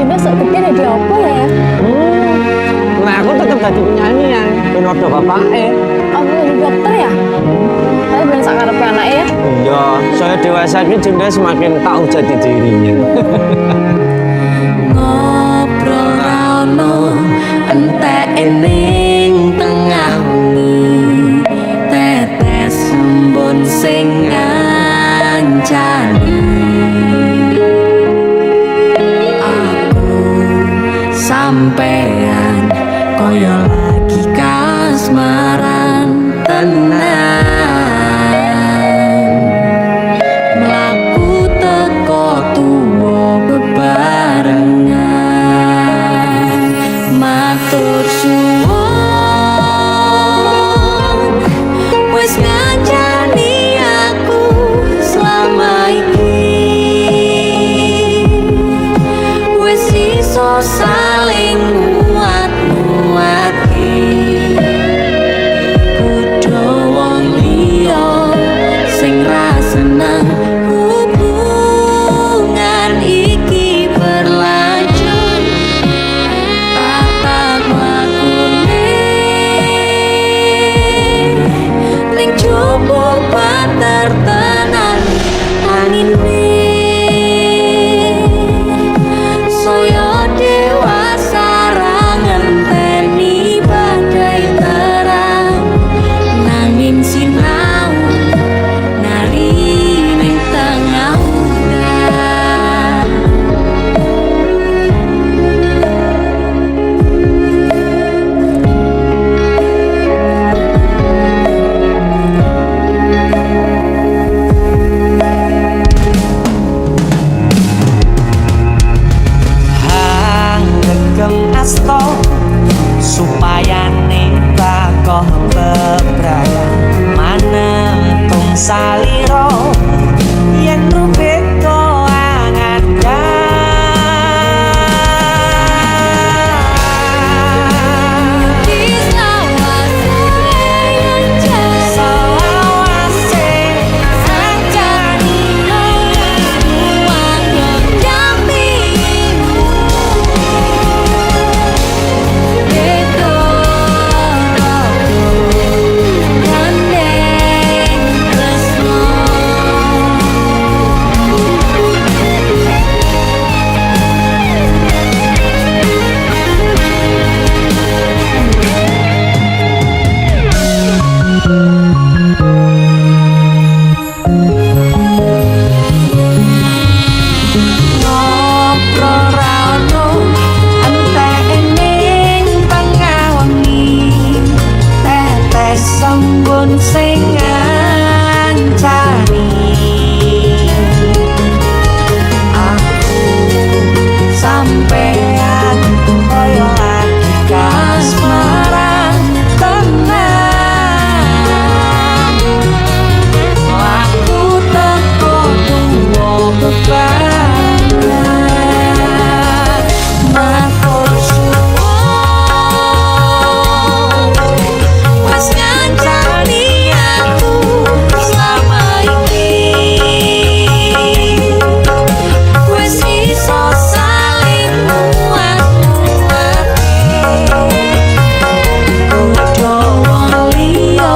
gajine sak gede di apa ya? Nah aku tetep dadi penyanyian ben odo bapake. Aku jadi dokter ya? Tapi ben sak karepe anake ya. Iya, saya dewasa ini juga semakin tahu jati dirinya. Ngobrol rano entek ning tengah wengi tetes embun sing ngancani aku sampean koyo lagi kasmaran tenan mlaku teko tuwa bebarengan matur suwun wis ngancani aku selama iki wis iso saling nguat-nguatke kudu wong liya sing ra seneng hubungan iki berlanjut tatap lakune ning jupuk patertenan angine saya dewasa ra ngenteni badai terang nanging sinau nari ning tengah udan Hanggegem asto supaya takoh bebrayan manentung saliro yen rubeka ngobrol rano entek ning tengah wengi tetes embun sing ngancani aku sampean koyo lagi kasmaran tenan aku teko tuwa bebarengan matur suwun wis ngancani aku selama iki wis iso saling nguat-nguatke kudu wong liya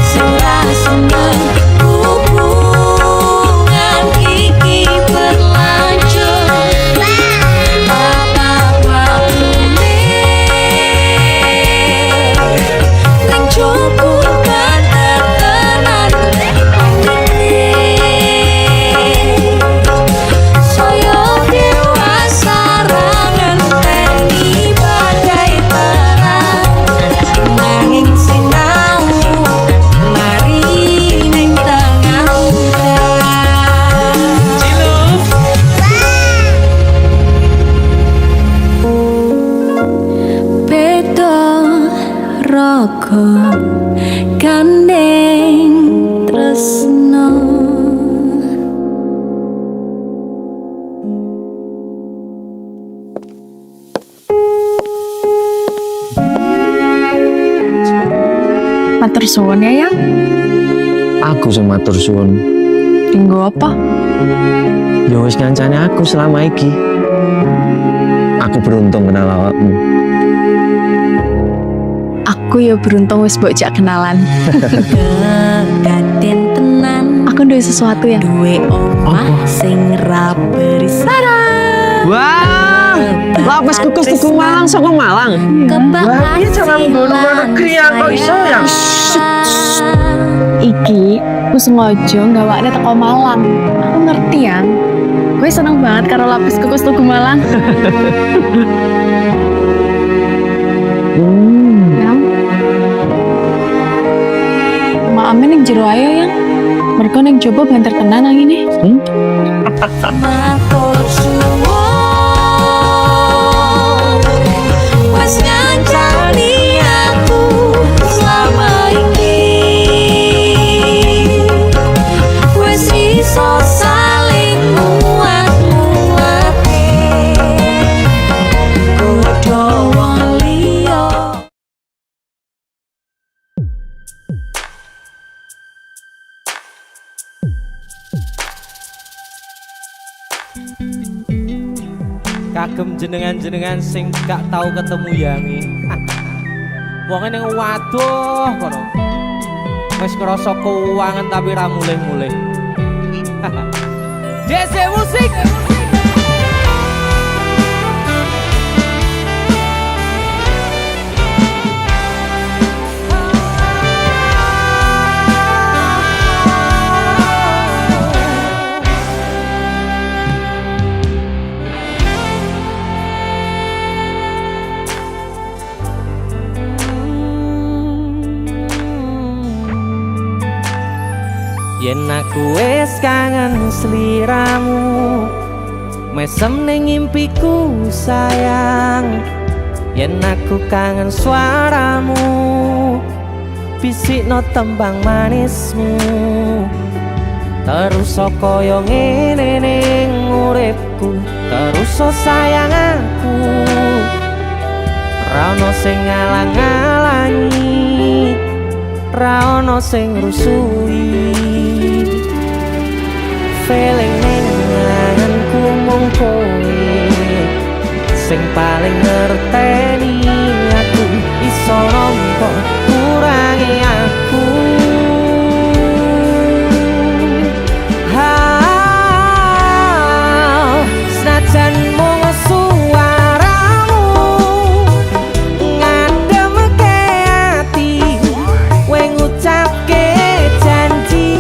sing ra seneng hubungan iki berlanjut tatap lakune ning jupuk patertenan angine saya dewasa ra ngenteni badai terang nanging sinau mari ning tengah udan beda raga gandeng tresno Matur suwun ya, Yang. Aku sing matur suwun. Tinggo apa? Ya wis ngancani aku selama iki. Aku beruntung kenal awakmu. Aku ya beruntung wis mbok jak kenalan. Kekaten tenan Aku duwe sesuatu yang duwe omah sing ra berisara. Wah, lapis kukus Tugu Malang saka Malang. Wah, iya cara nggono luar negeri ya, kok iso ya? iki aku sengaja gawakne teko Malang. Aku ngerti ya. Gue seneng banget karo lapis kukus Tugu Malang. Yang Maame ning jero ayo yang mereka ning coba banter tenan nang ini. Matur suwun wis ngancani aku selama iki wis iso saling muat-muate godho wong liya. Kagem jenengan-jenengan sing gak tau ketemu yangi. Wonge ning waduh kono. Wis krasa keuangan tapi ra mulih-mulih. DC musik. Yen aku wis kangen sliramu, mesem ning impiku sayang. Yen aku kangen suaramu, bisikno tembang manismu. Terus kaya ngene ning uripku, terus sayang aku. Ra ono sing ngalang-alangi, ra ono sing rusui. Feeling ning ngangenku mung kowe sing paling ngerteni aku. Iso nampa kurangi aku. Senajan mung suaramu ngademke ati, kowe ngucapke janji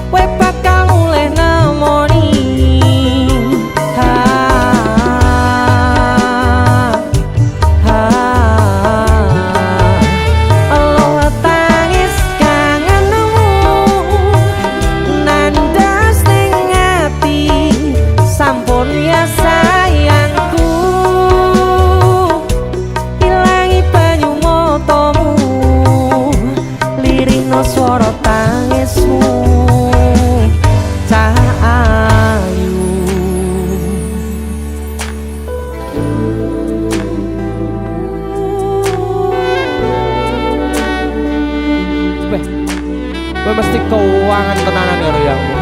kowe bakal mulih nemoni. Allah tangis kangenmu nandas ning ati, sampun ya sayangku. Ilangi banyu matamu, lirihno swara tangismu. Cah ayu Weh, gue mesti keuangan tenanan karo yangmu.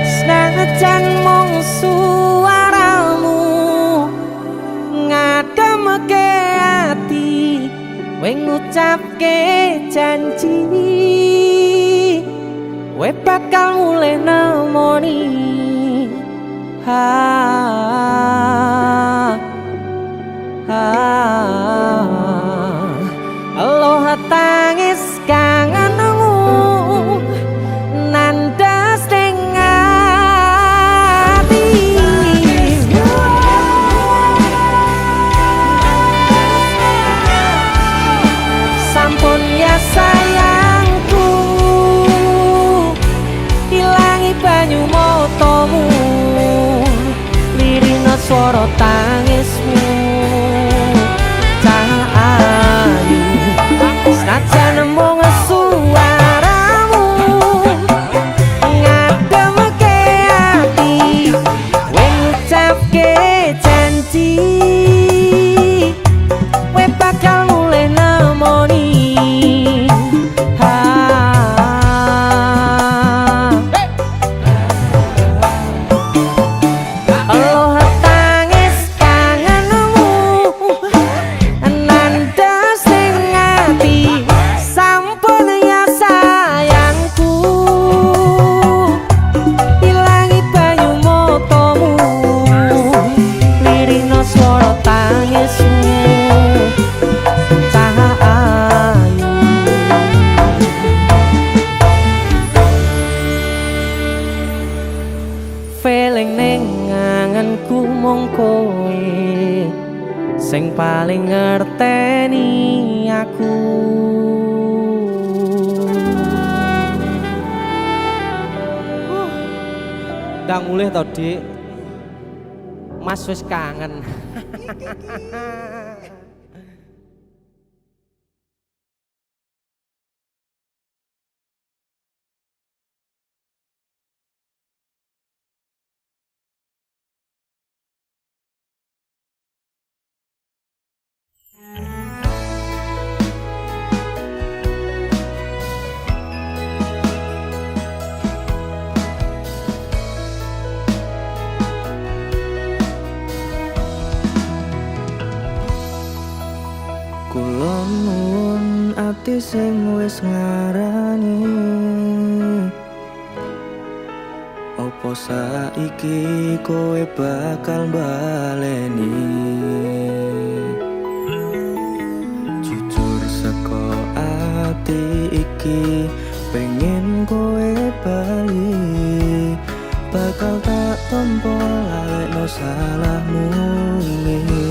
Senajan mung suaramu ngademke ati, kowe ngucapke janji kowe bakal mulih nemoni. Aloha tangis kangenmu nandas ning ati. Sampun ya sayangku, ilangi banyu matamu, lirihno swara tangismu. Cah ayu senajan mung suaramu sing paling ngerteni aku. Ndang mulih to, Dik. Mas wis kangen. Kula nuwun ati sing wis ngarani, opo saiki kowe bakal baleni? Jujur saka ati iki pengen kowe bali, bakal tak tompo lalekno salahmu ini.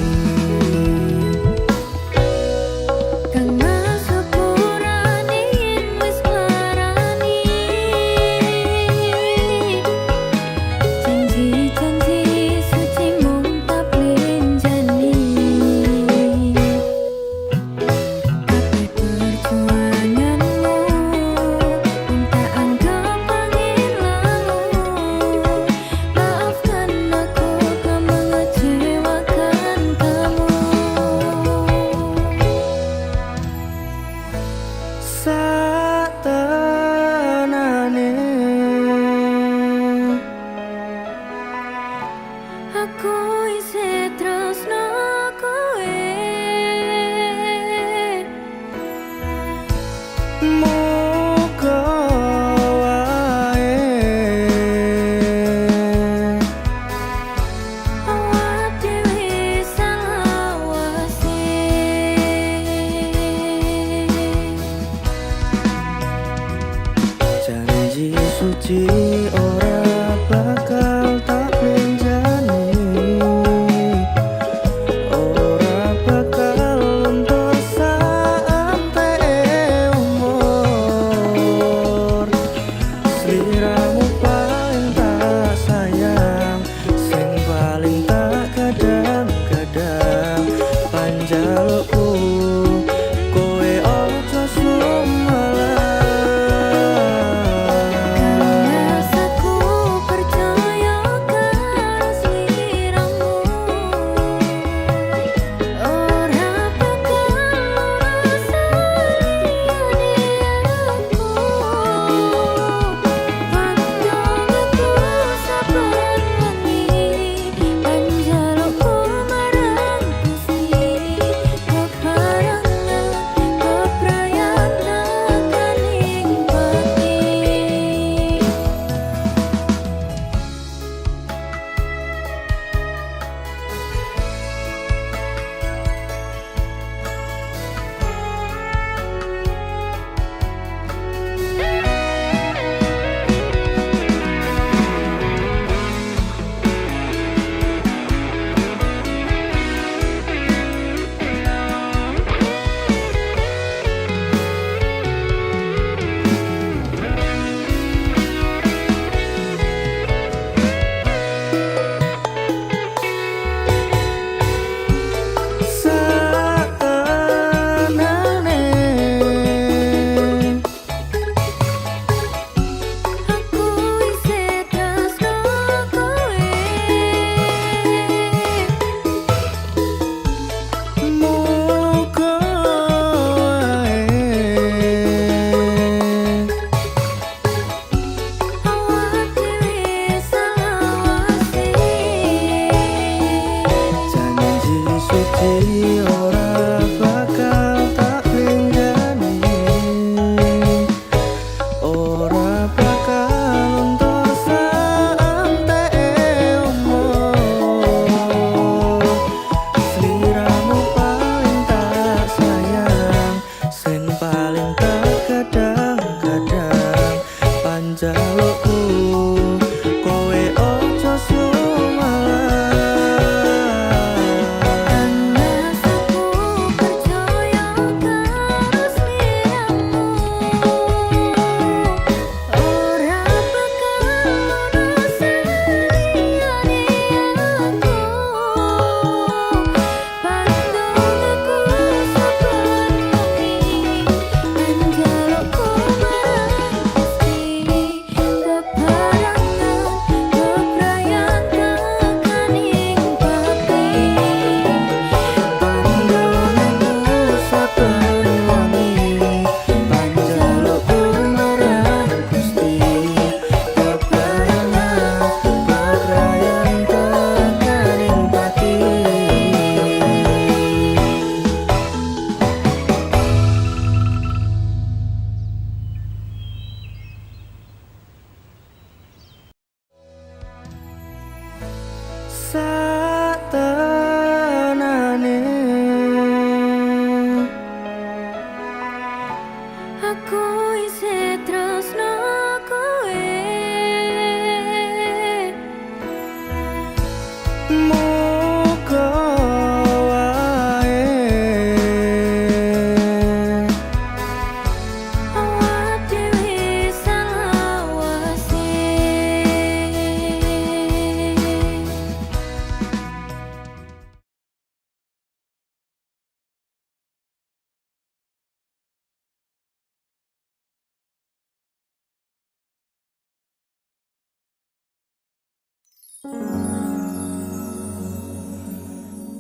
Suci ora bakal tak benjani, ora bakal luntur sampe umur. Sliramu paling tak sayang, sing paling tak kadang-kadang. Panjalukku kowe ojo sumalah.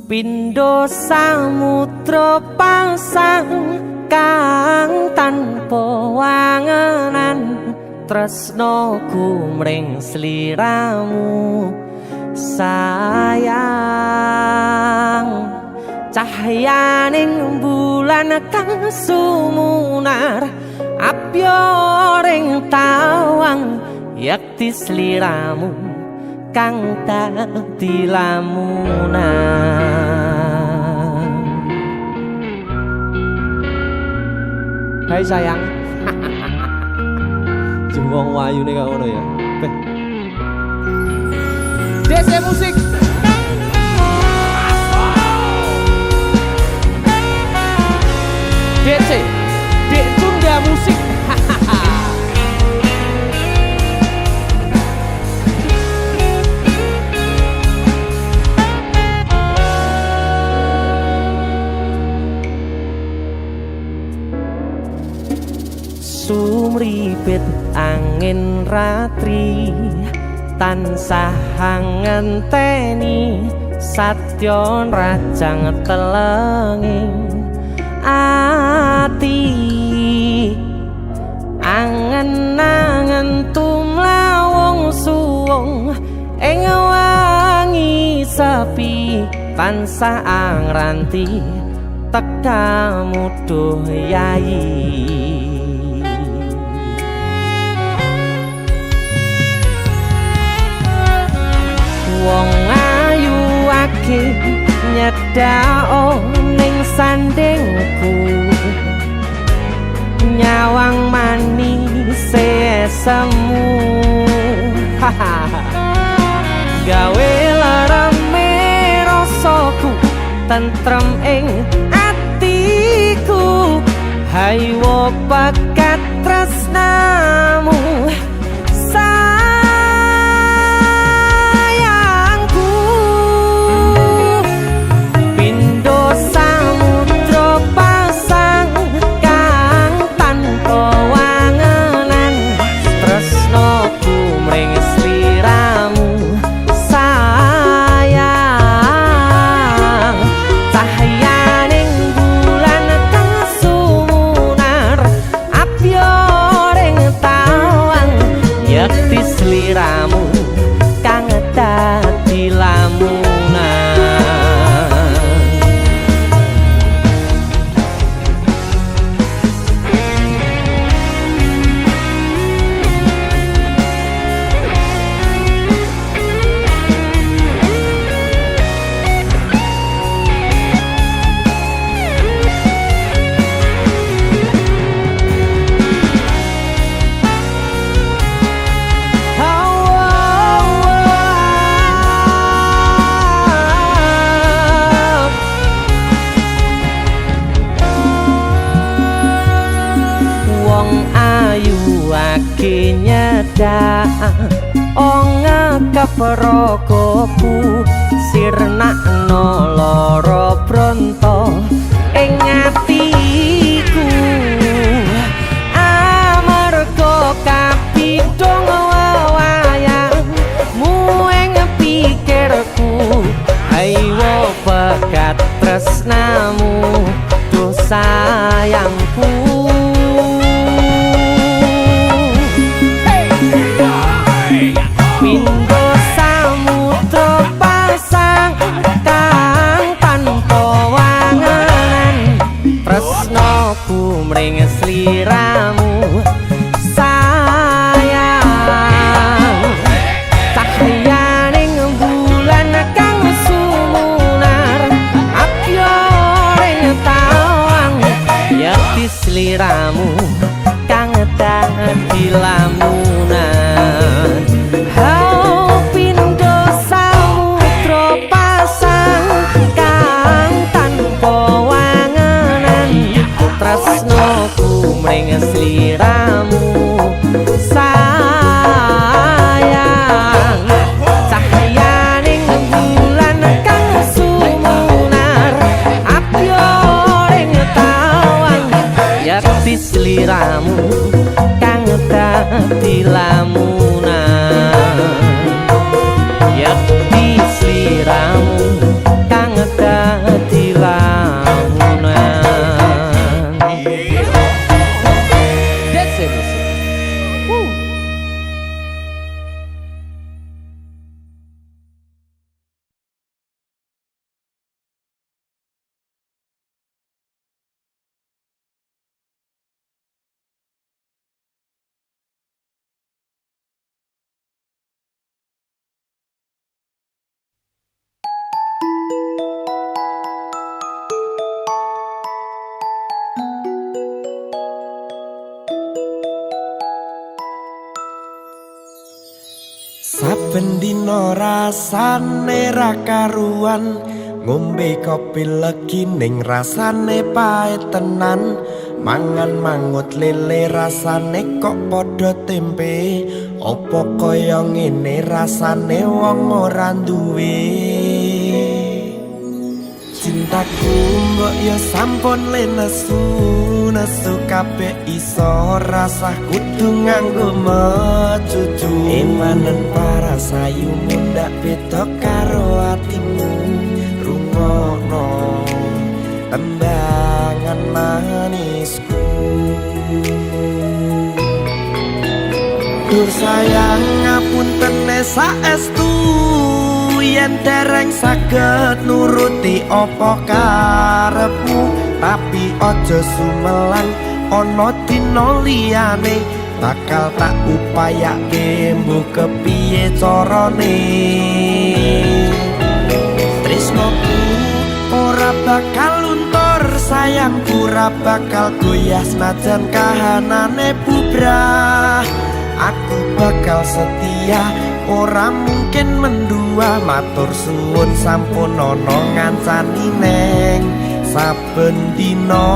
Pindho samudra pasang kang tanpa wangenan tresnaku mring sliramu sayang cahyaning bulan kang sumunar apyoring tawang yakti sliramu kang dadi lamunan. Hai sayang. Jembong wayu nih kau ya. DC musik. DC, Dek Tunda musik. Sumripit angin ratri tansah ngenteni satya rajang telenging ati angen-angen tumlawung suwung ing wangi sepi tansah angranti tekamu duh yayi. Wong ayu ake nyedhao ning sandingku nyawang manis semu gawe larame rasaku tentrem ing atiku haywo bakat tresnamu sliramu kang dadi lamunan. Nyedak onga kaprakoku sirnakno lara bronto ing atiku amarga kapidhong wayangmu ing pikirku haywo bakat tresnamu duh sayangku. Pindho samudra pasang kang tanpa wangenan tresnaku mring sliramu sayang cahyaning bulan kang sumunar apyoring tawang yakti sliramu kang dadi lamunan. Pindho samudra pasang kang tanpa wangenan tresnaku mring sliramu sayang cahyaning bulan kang sumunar apyoring tawang yakti sliramu kang dadi lamunan. saben dina rasane ra karuan, ngombe kopi legi ning rasane pahit tenan, mangan mangut lele rasane kok padha tempe, opo kaya ngene rasane wong ora duwe. Cintaku mbok ya sampun le nesu kabeh iso rasah kudu nganggo mecucu. Emanen paras ayu mundak beda karo atimu, rungokno tembangan manisku. Dur sayang ngapunten saestu, yen dereng saged nuruti apa karepmu, tapi aja sumelang ana dina liyane, bakal tak upayake mbok kepiye carane. Tresnoku ora bakal luntur, sayangku ora bakal goyah senajan kahanane bubrah. Aku bakal setia, ora mungkin mendua, matur suwun sampun ana ngancani neng saben dina.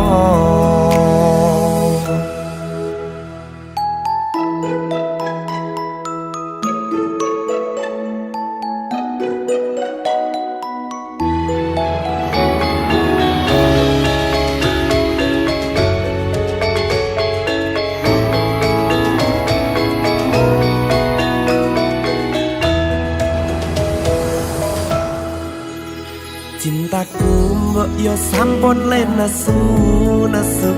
Cintaku mbok yo sampun le nesu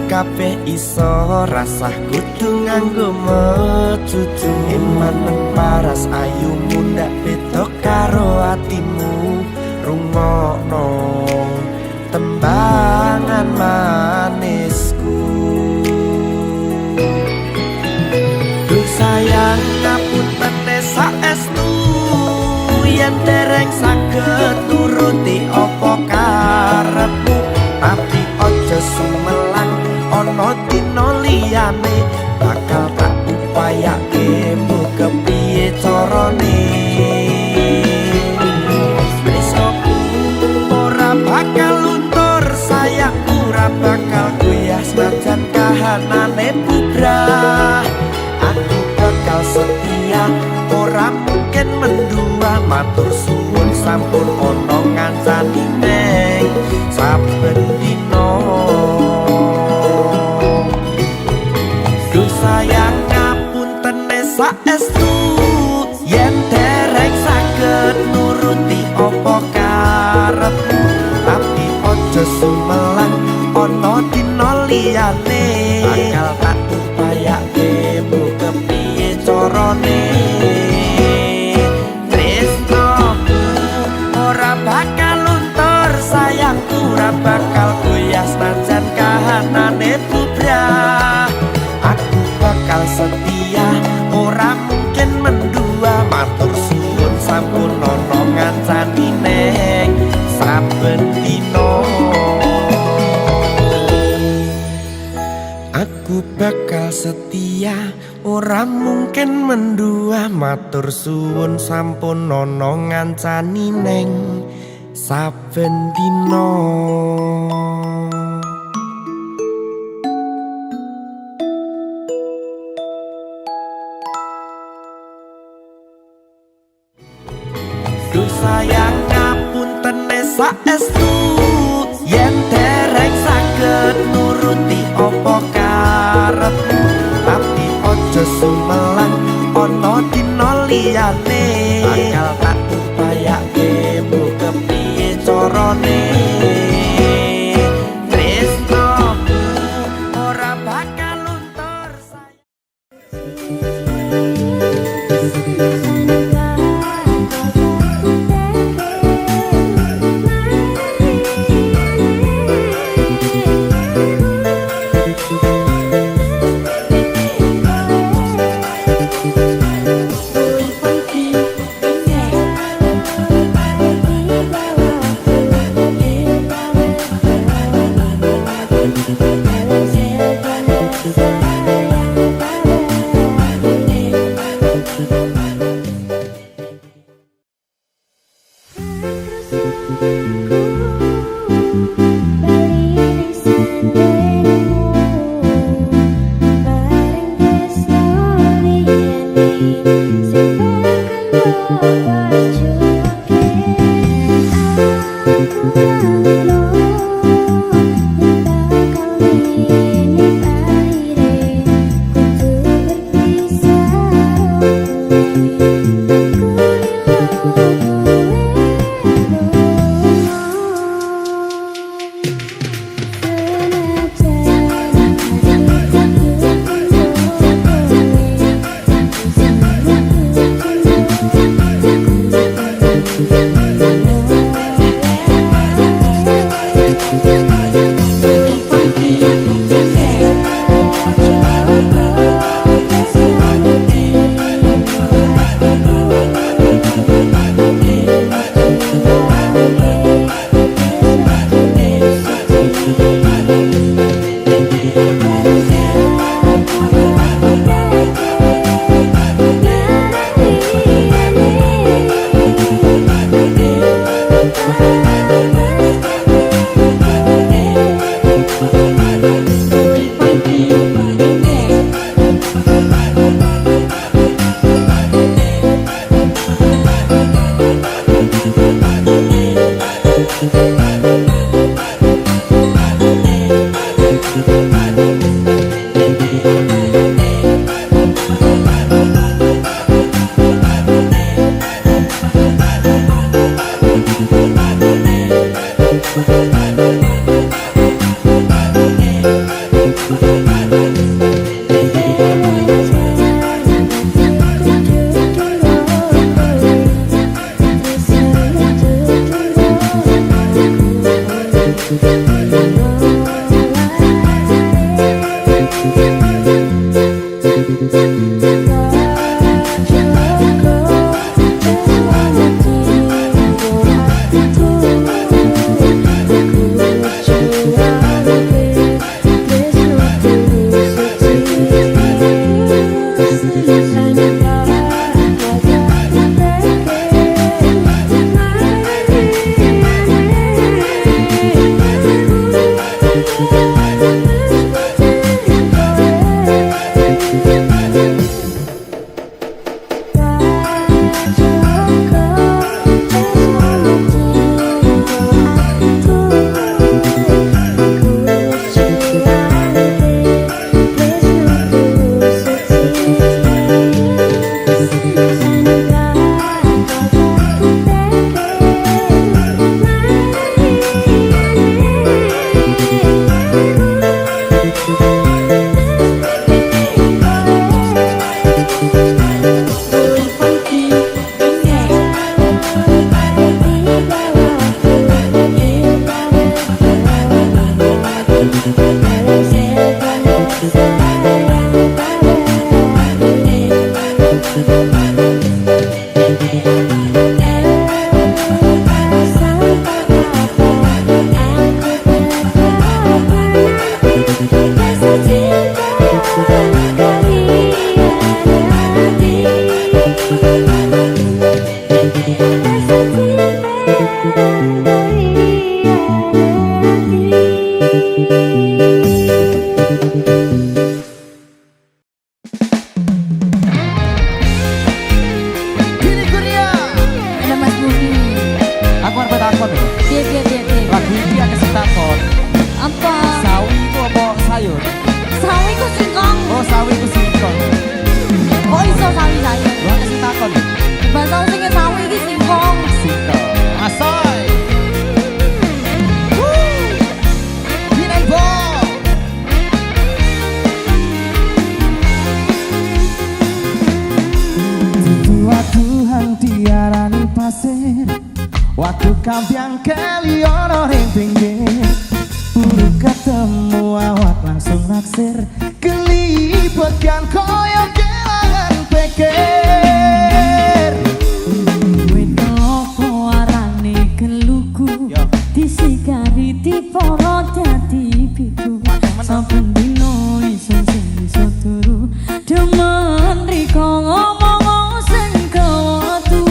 kabeh iso rasah kudu nganggo mecucu. Emanen paras ayu mundak beda karo atimu, rungokno tembangan manisku. Duh sayang ngapunten saestu, yen dereng saged nuruti apa karepmu, tapi aja sumelang ana dina liyane, bakal tak upayake mbok kepiye carane. Tresnoku ora bakal luntur, sayangku ora bakal goyah senajan kahanane bubrah. Aku bakal setia, ora mungkin mendua, matur suwun sampun ana ngancani neng saben dina. Duh sayang ngapunten saestu, yen dereng saged nuruti apa karepmu, tapi aja sumelang ana dina liyane, bakal tak upayake mbok kepiye carane. Bakal goyah senajan kahanane bubrah. Aku bakal setia, ora mungkin mendua, matur suwun sampun ana ngancani neng saben dina. Aku bakal setia, ora mungkin mendua, matur suwun sampun ana ngancani neng saben dina. Duh sayang ngapunten saestu, yen dereng saged nuruti apa karepmu, tapi aja sumelang ana dina liyane, bakal tak upayake mbok kepiye carane. Tresnoku ora bakal luntur. Waktu kampiang keliono ring pinggir Buru ketemu awak langsung naksir Kelipetkan koyo kelangan pikir Wenopo arane geluku Disikari diporo dadi biku Saben dino isun sing iso turu Demen riko ngomong sing ketu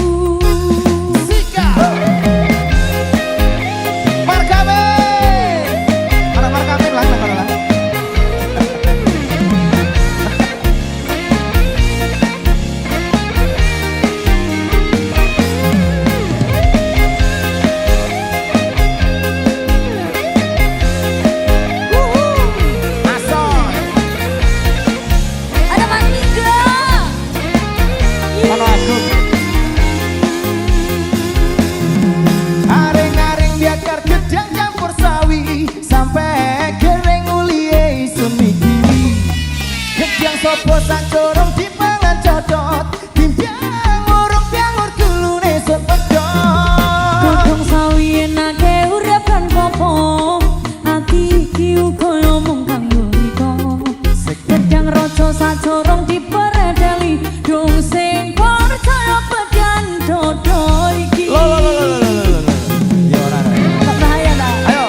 Sopo sang corong dipangan codot Timpiang urung piangur gulune sut pedot Godhong sawi enake urip lan popo Ati iki uga ngomong kanggo riko Gedang raja sacorong diperedeli Dong sing percaya pedan dodo iki Ya ora Tak bahaya ta? Ayo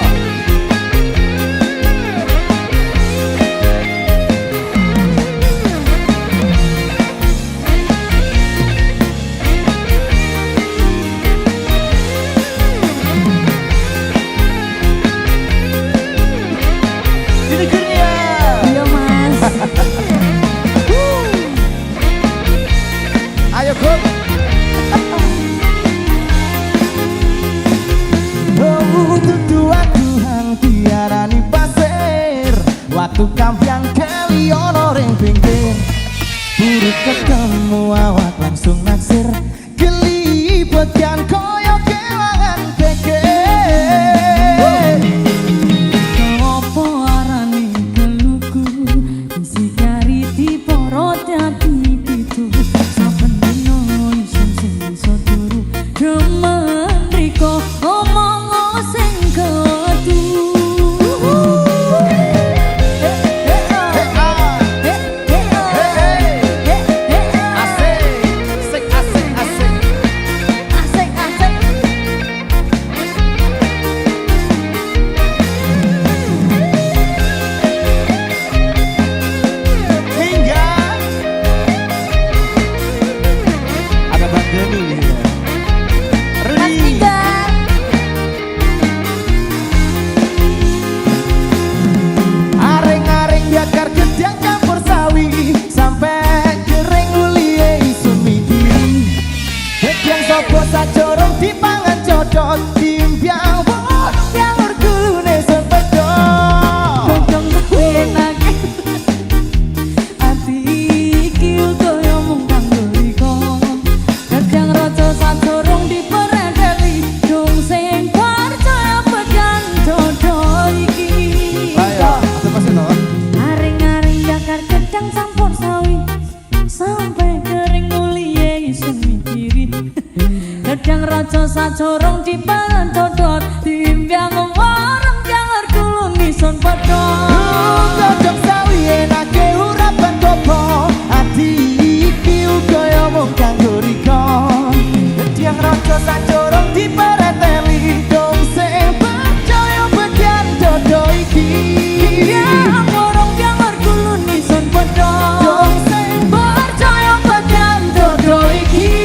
Iya mas Ayo Gop. Oh dudu aku hang diarani pasir Waktu kampiang keliono ring pinggir Buru ketemu awak langsung naksir Kelipetkan koyo kelangan pikir Opo arane geluku Disikari diporo dadi pitu Saben dino isun sing iso turu Demen riko ngomong sing ketu Asik, asik, asik, rojo sacorong dipantodot timbyang warung jangar kulun nison pedot Cocok sawi enake urapan kopo ati iki uga yo mung kanggo riko Tiang rojo sacorong dipareteli dong sing percaya bagian dodo iki timbyang warung jangar kulun nison pedot dong sing percaya bagian dodo iki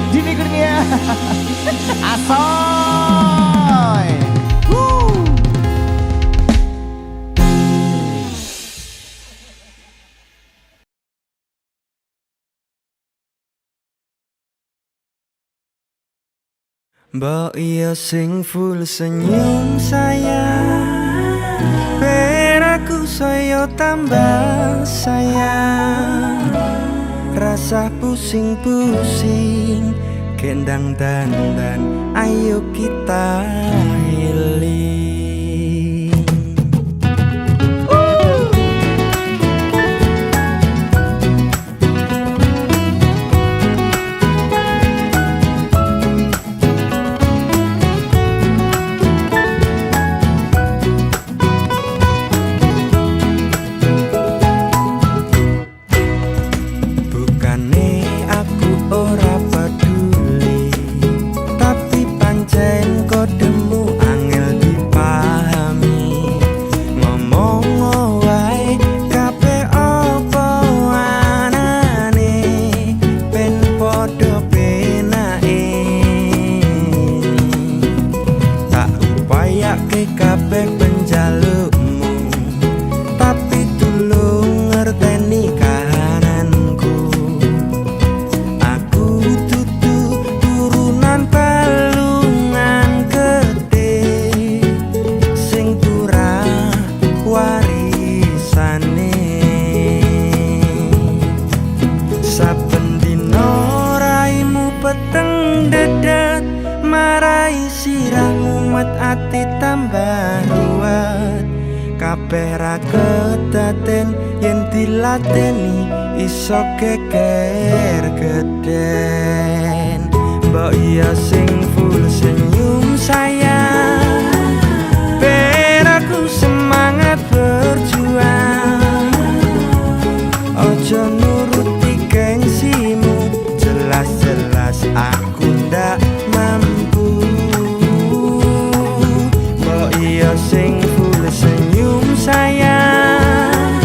Dini Kurnia Asoy Mbok iya sing full senyum sayang Ben aku saya tambah sayang Rasa pusing-pusing Kendang dandan Ayo kita healing Bukane aku ora peduli Tapi pancen kodemu angel dipahami Ngomong wae kabeh apa anane Ben podo penake Tak upayake kabeh penjalukmu Tapi tulung ngerteni kahananku Aku dudu turunan palungan gede Sing turah warisane Saben dino raimu peteng dedet Marai sirahmu mat ati tambah ruwet Kabeh ra kedaden yen dilateni iso geger geden Mbok iya sing full senyum sayang Ben aku semangat berjuang Ojo nuruti gengsimu Jelas-jelas aku ndak mampu Mbok iya sing full senyum sayang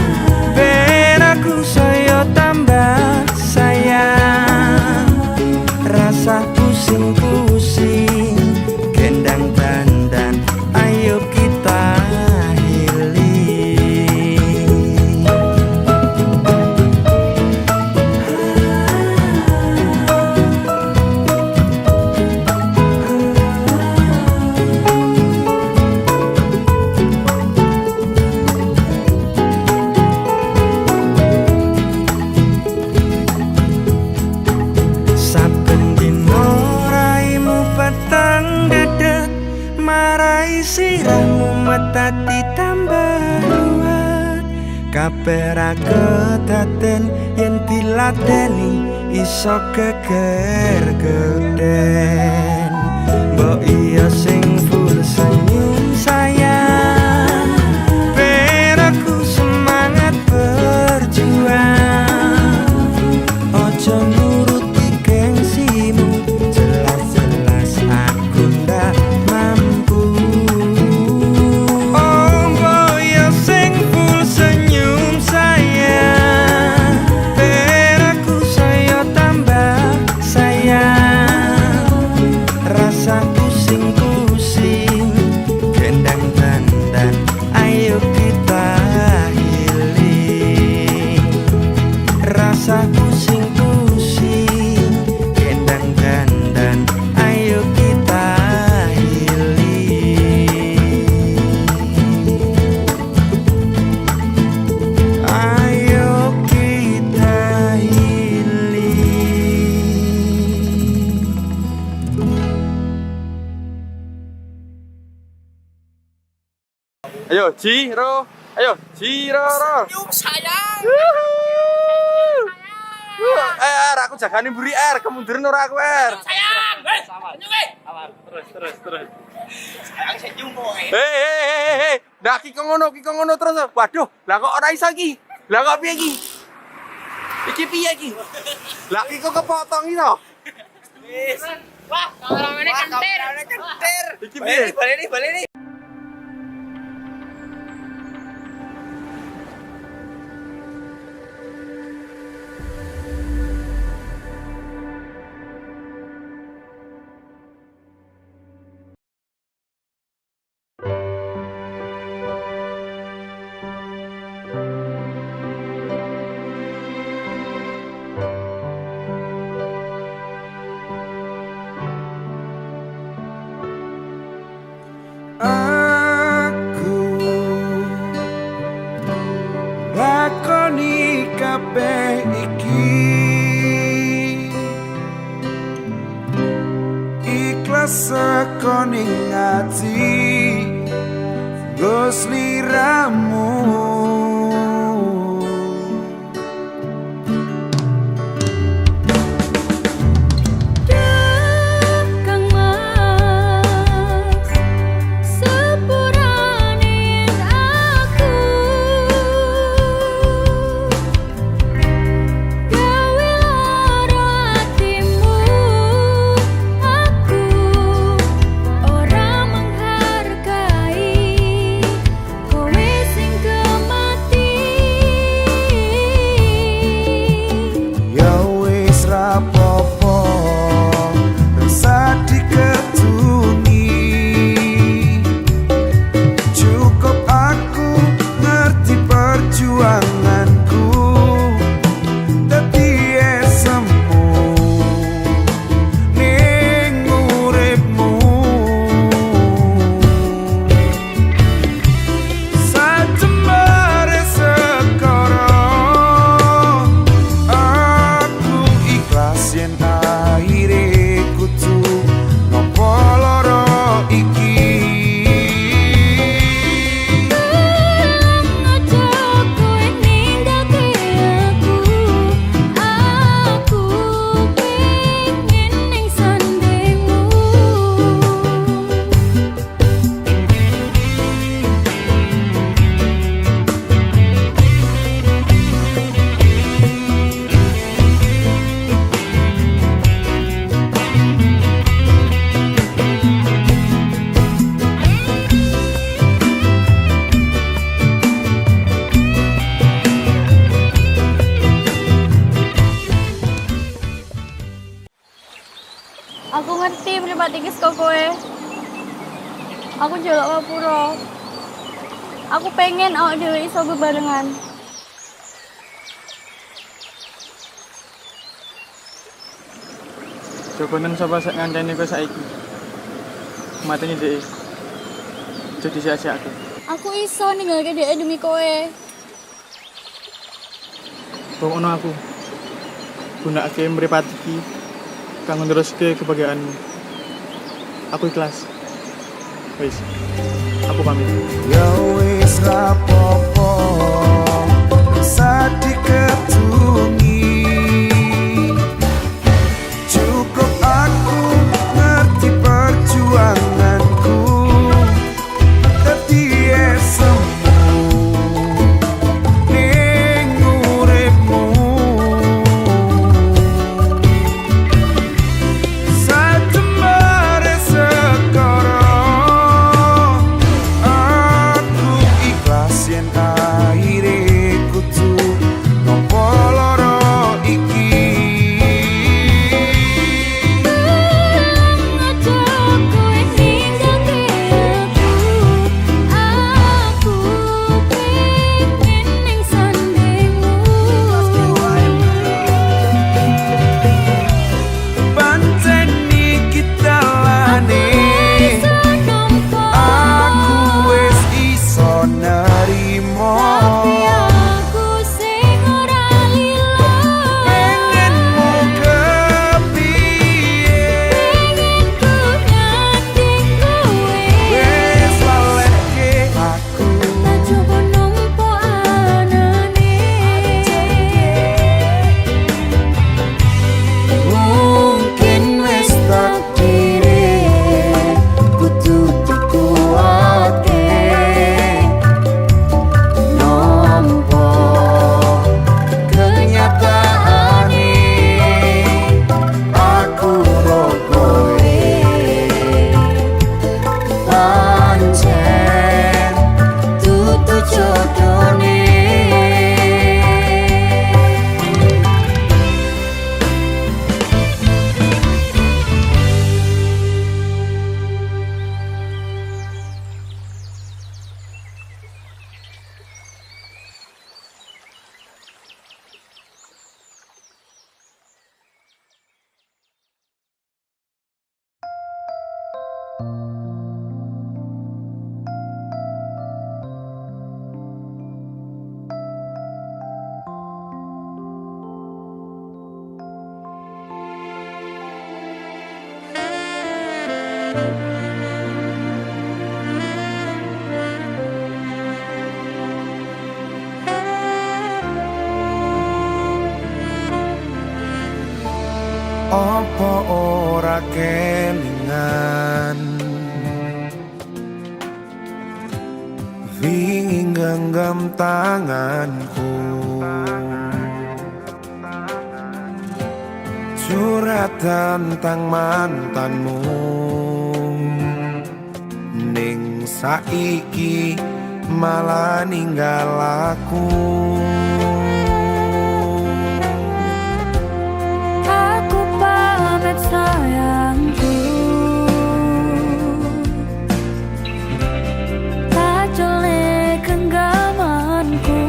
Ben aku saya tambah sayang Rasa pusing-pusing Kendang dandan Ayo kita healing Saben dino raimu peteng dedet Marai sirahmu metati tambah ruwet Kabeh ra kedaden yen dilateni iso geger geden Mbok iya sing full senyum sayang Ben aku semangat berjuang Ojo nuruti gengsimu Jelas-jelas aku ndak mampu Oh boyo sing full senyum sayang Ben aku saya tambah sayang Rasa pusing-pusing Kendang dandan Ayo kita healing Rasa pusing-pusing Kendang dandan Ayo kita healing Ayo kita healing Ayo Jiro, ayo Jiro. Senyum sayang. Aku jagani mburi kemunduran ora aku Hei, ndak ki ngono terus. Waduh, lah kok ora iso iki? Lah kok piye iki? Iki piye iki? Lah ki kok kepotong iki to? Wis. Wah, kameramené kentir. Iki piye? Baleni. Aku lakoni kabeh iki ikhlas sekone ngati Gus liramu Kang Mas sepurane aku gawe lara atimu aku ora menghargai kowe sing kemati Ya wis rapopo rasa diketungi Cukup aku ngerti perjuanganku Dadi esemu ning uripmu Sajemare sekarang Aku ikhlas yen akhire kudu nampa lara iki aja kowe ninggalke aku pengen ning sandengmu Aku ngerti mripate iki saka kowe. Aku njaluk ngapura. Aku pengen awak dhewe iso bebarengan. Jokonen sapa sak ngancani kowe saiki. Mateni dhek. Jadi sia-siake. Aku iso ninggalke dhek demi kowe. Pokokno aku. Gunakake mripat iki kanggo neruske kebahagiaanmu. Aku ikhlas. Wis. Aku pamit. Ya wis rapopo rasa diketungi Cukup aku ngerti perjuanganku Dadi esemu ning uripmu Sajemare sekarang Aku ikhlas yen akhire pancen dudu jodone. Apa ora kelingan wingi genggam tanganku curhat tentang mantanmu ning saiki malah ninggal aku. Sayangku, tak jelek genggamanku,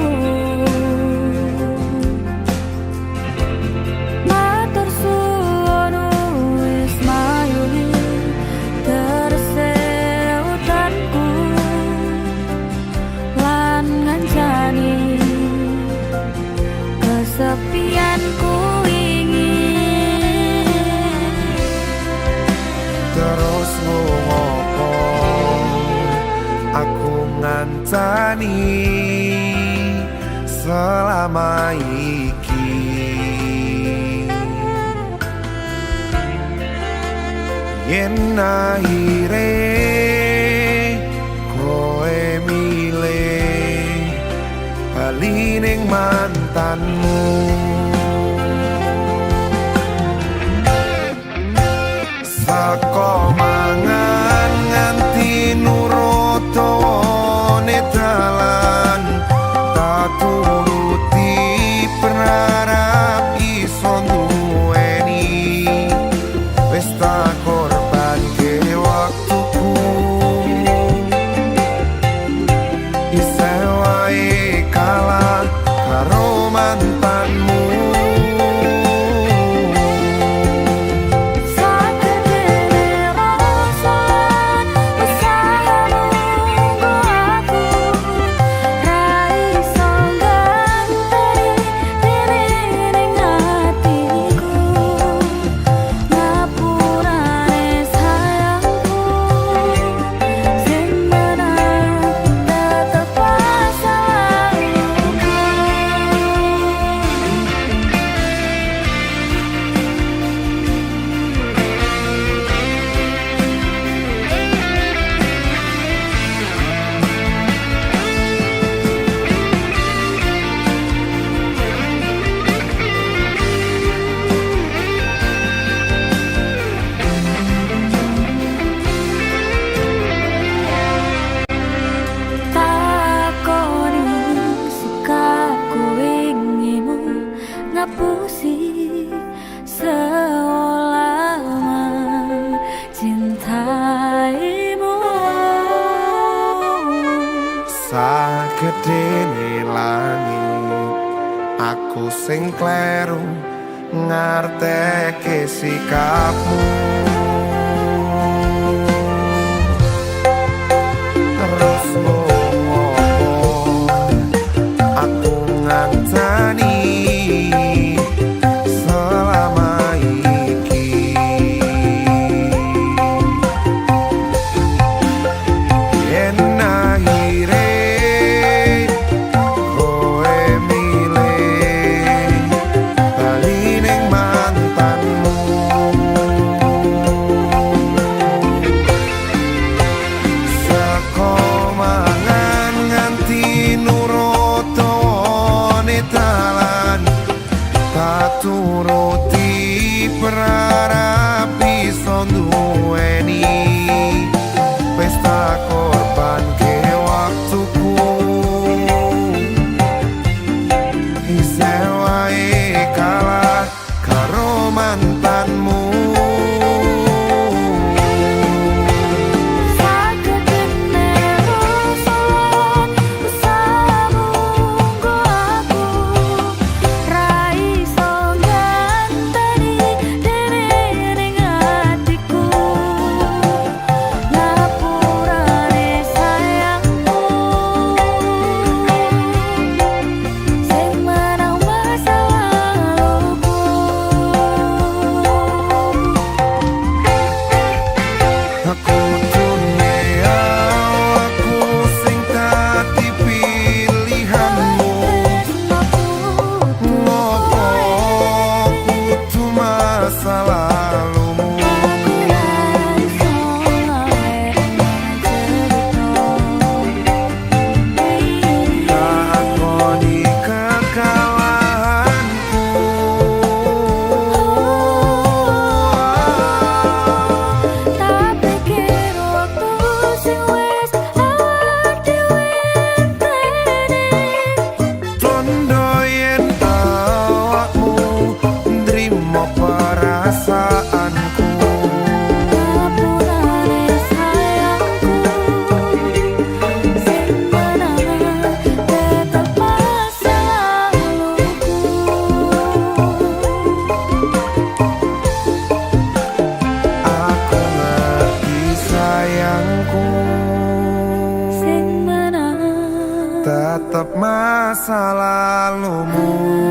matur suwun wis mayuni terseutanku lan ngancani kesepianku. Terus ngopo aku ngancani selama iki yen akhire koe milih bali ning mantanmu. Saka mangan nganti nurut dawane dalan tak turuti berharap iso duweni wis tak korbanke waktuku isih wae kalah karo mantanmu. Sagedene langit aku sing kleru ngarteke sikapmu. Terus ngopo aku ngancani selama iki yen akhire koma tetap masa lalumu.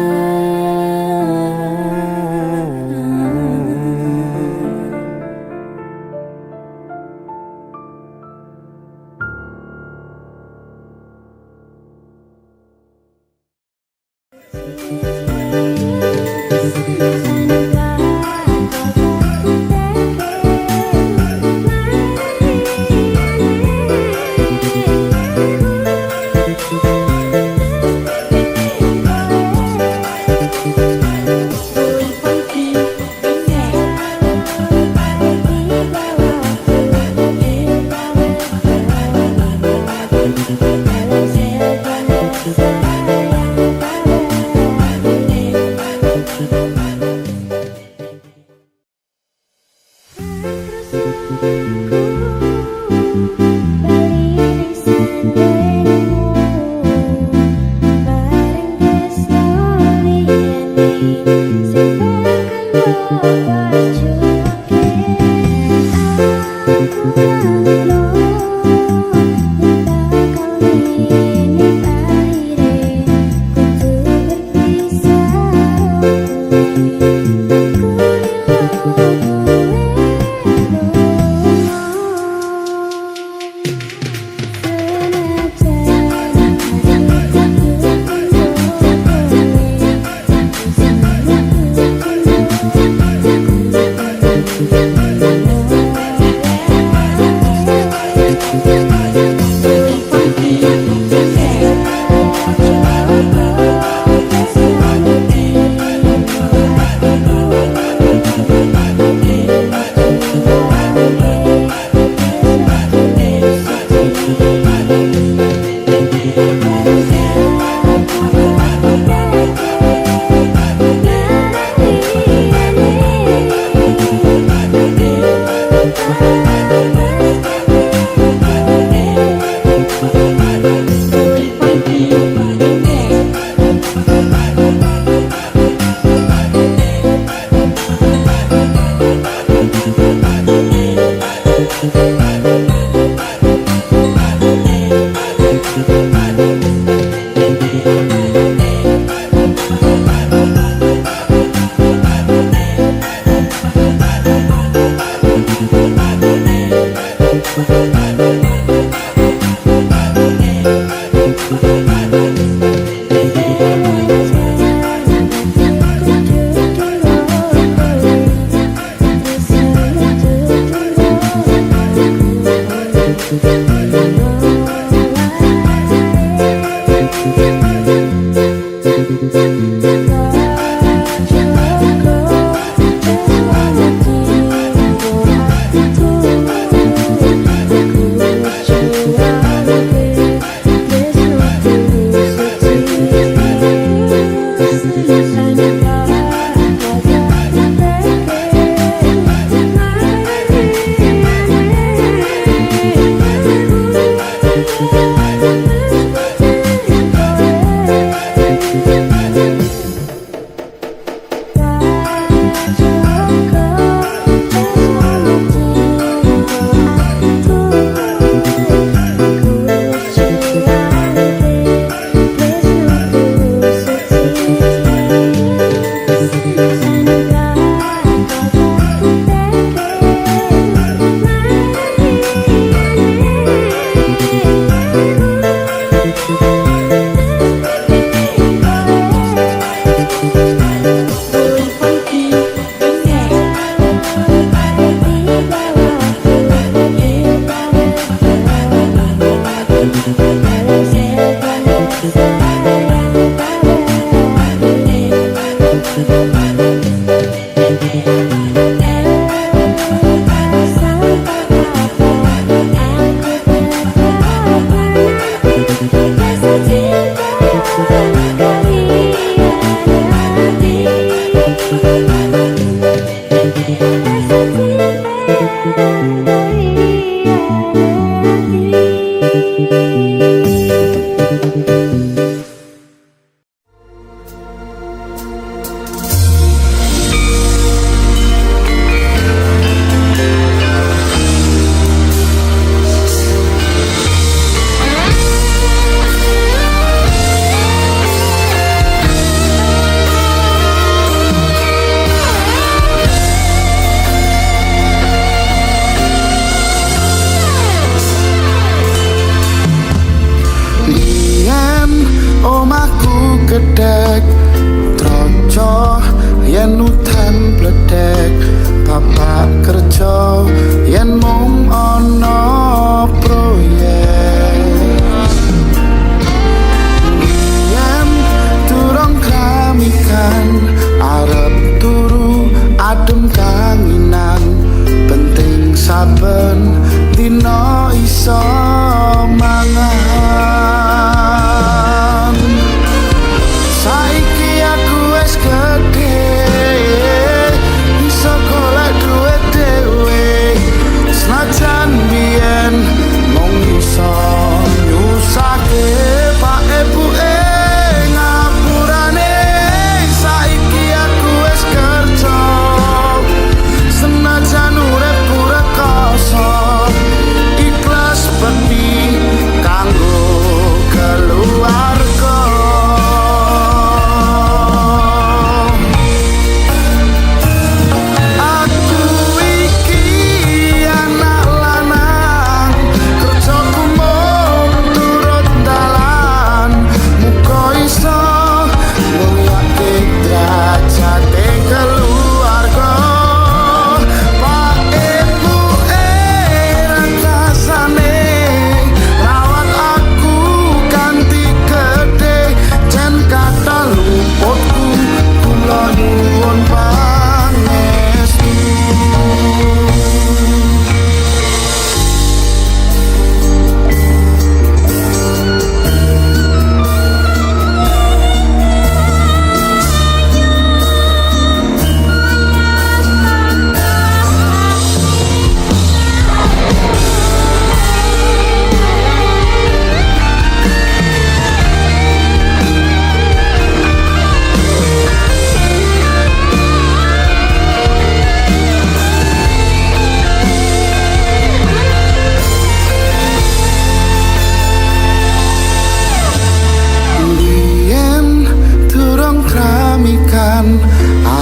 omahku gedek troco yen udan bledek bapak kerja yen mung ana proyek yen durung kramikan arep turu adem kanginan penting saben dina iso mangan saiki aku wis gedhe iso golek duit dhewe senajan biyen mung iso nyusake pak ebuke ngapurane saiki aku wis kerja senajan urip pura koso ikhlas peti kanggo keluarga aku iki anak lanang kerjaku mung turut dalan muga iso mulyake derajate keluarga pak ibu rasane rawat aku ganti gede jan kata luputku kula nyuwun pangestu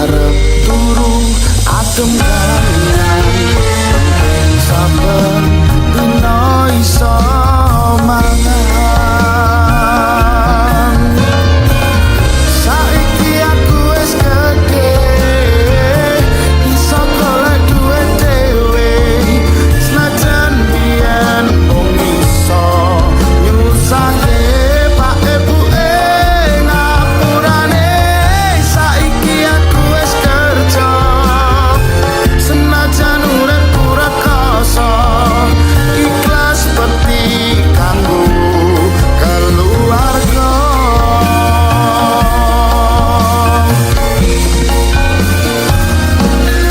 arep turu adem kanginan penting saben dina iso mangan saiki aku wis gedhe iso golek duit dhewe senajan biyen mung iso nyusake pak ebuke ngapurane saiki aku wis kerja senajan urip pura koso ikhlas peti kanggo keluarga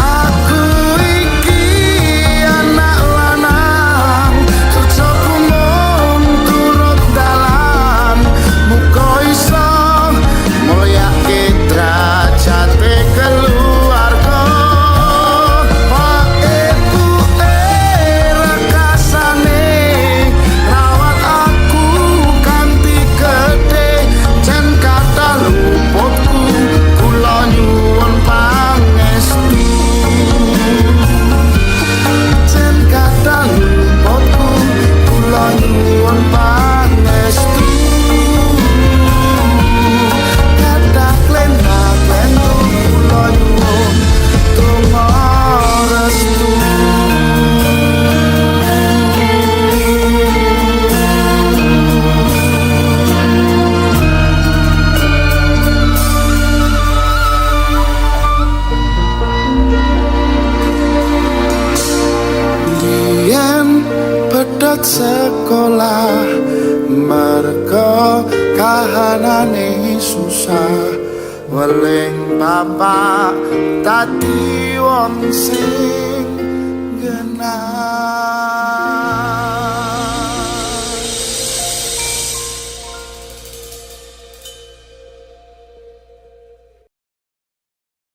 aku iki anak lanang kerjaku mung turut dalan muga iso mulyake derajate keluarga pak ibu rekasane rawat aku ganti gede jan kata luputku kula nyuwun pangestu jan kata luputku kula nyuwun pangestu kata klenda-klendu kula nyuwun donga restu biyen pedhot sekolah merga kahanane susah weling bapak dadi wong sing genah